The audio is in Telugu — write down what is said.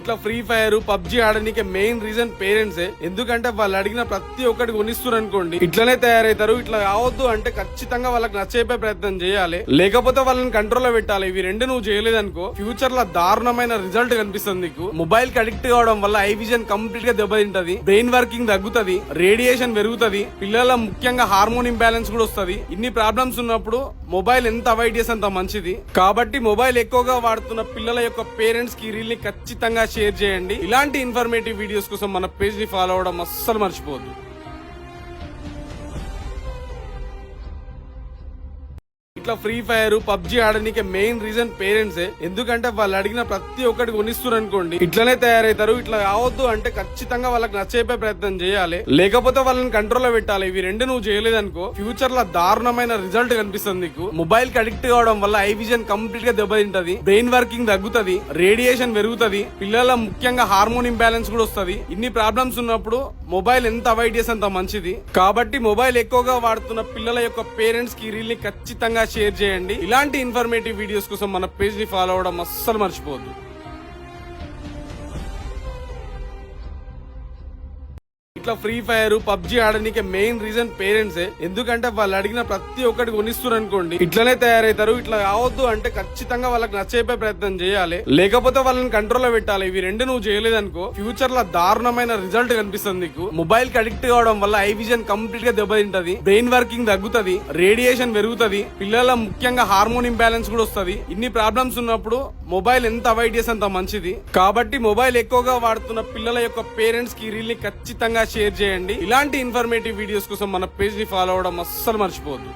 ఇట్లా ఫ్రీ ఫైర్ పబ్జి ఆడడానికి మెయిన్ రీజన్ పేరెంట్సే. ఎందుకంటే వాళ్ళు అడిగిన ప్రతి ఒక్కటి కొనిస్తున్నారు అనుకోండి, ఇట్లనే తయారవుతారు. ఇట్లా కావద్దు అంటే ఖచ్చితంగా వాళ్ళకి నచ్చేపే ప్రయత్నం చేయాలి, లేకపోతే వాళ్ళని కంట్రోల్ లో పెట్టాలి. ఇవి రెండు నువ్వు చేయలేదనుకో ఫ్యూచర్ లో దారుణమైన రిజల్ట్ కనిపిస్తుంది నీకు. మొబైల్ కి అడిక్ట్ కావడం వల్ల ఐ విజన్ కంప్లీట్ గా దెబ్బతింటది, బ్రెయిన్ వర్కింగ్ తగ్గుతుంది, రేడియేషన్ పెరుగుతుంది, పిల్లల ముఖ్యంగా హార్మోన్ ఇంబ్యాలెన్స్ కూడా వస్తుంది. ఇన్ని ప్రాబ్లమ్స్ ఉన్నప్పుడు మొబైల్ ఎంత అవాయిడ్ చేస్తే అంత మంచిది. కాబట్టి మొబైల్ ఎక్కువగా వాడుతున్న పిల్లల యొక్క పేరెంట్స్ కి రీల్ ని ఖచ్చితంగా షేర్ చేయండి. ఇలాంటి ఇన్ఫర్మేటివ్ వీడియోస్ కోసం మన పేజ్ ని ఫాలో అవడం అస్సలు మర్చిపోవద్దు. ఇట్లా ఫ్రీ ఫైర్ పబ్జి ఆడడానికి మెయిన్ రీజన్ పేరెంట్సే. ఎందుకంటే వాళ్ళు అడిగిన ప్రతి ఒక్కటి కొనిస్తున్నారు అనుకోండి, ఇట్లనే తయారవుతారు. ఇట్లా కావద్దు అంటే ఖచ్చితంగా వాళ్ళకి నచ్చేపే ప్రయత్నం చేయాలి, లేకపోతే వాళ్ళని కంట్రోల్ లో పెట్టాలి. ఇవి రెండు నువ్వు చేయలేదనుకో ఫ్యూచర్ లో దారుణమైన రిజల్ట్ కనిపిస్తుంది నీకు. మొబైల్ కి అడిక్ట్ కావడం వల్ల ఐ విజన్ కంప్లీట్ గా దెబ్బతింటది, బ్రెయిన్ వర్కింగ్ తగ్గుతుంది, రేడియేషన్ పెరుగుతుంది, పిల్లల ముఖ్యంగా హార్మోన్ ఇంబ్యాలెన్స్ కూడా వస్తుంది. ఇన్ని ప్రాబ్లమ్స్ ఉన్నప్పుడు మొబైల్ ఎంత అవాయిడ్ చేస్తే అంత మంచిది. కాబట్టి మొబైల్ ఎక్కువగా వాడుతున్న పిల్లల యొక్క పేరెంట్స్ కి రీల్ ని ఖచ్చితంగా షేర్ చేయండి. ఇలాంటి ఇన్ఫర్మేటివ్ వీడియోస్ కోసం మన పేజ్ ని ఫాలో అవడం అస్సలు మర్చిపోవద్దు. ఇట్లా ఫ్రీ ఫైర్ పబ్జి ఆడడానికి మెయిన్ రీజన్ పేరెంట్సే. ఎందుకంటే వాళ్ళు అడిగిన ప్రతి ఒక్కటి కొనిస్తున్నారు అనుకోండి, ఇట్లనే తయారవుతారు. ఇట్లా కావద్దు అంటే ఖచ్చితంగా వాళ్ళకి నచ్చేపే ప్రయత్నం చేయాలి, లేకపోతే వాళ్ళని కంట్రోల్ లో పెట్టాలి. ఇవి రెండు నువ్వు చేయలేదనుకో ఫ్యూచర్ లో దారుణమైన రిజల్ట్ కనిపిస్తుంది నీకు. మొబైల్ కి అడిక్ట్ కావడం వల్ల ఐ విజన్ కంప్లీట్ గా దెబ్బతింటది, బ్రెయిన్ వర్కింగ్ తగ్గుతుంది, రేడియేషన్ పెరుగుతుంది, పిల్లల ముఖ్యంగా హార్మోన్ ఇంబ్యాలెన్స్ కూడా వస్తుంది. ఇన్ని ప్రాబ్లమ్స్ ఉన్నప్పుడు మొబైల్ ఎంత అవాయిడ్ చేస్తే అంత మంచిది. కాబట్టి మొబైల్ ఎక్కువగా వాడుతున్న పిల్లల యొక్క పేరెంట్స్ కి రీల్ ని ఖచ్చితంగా షేర్ చేయండి. ఇలాంటి ఇన్ఫర్మేటివ్ వీడియోస్ కోసం మన పేజ్ ని ఫాలో అవడం అస్సలు మర్చిపోవద్దు.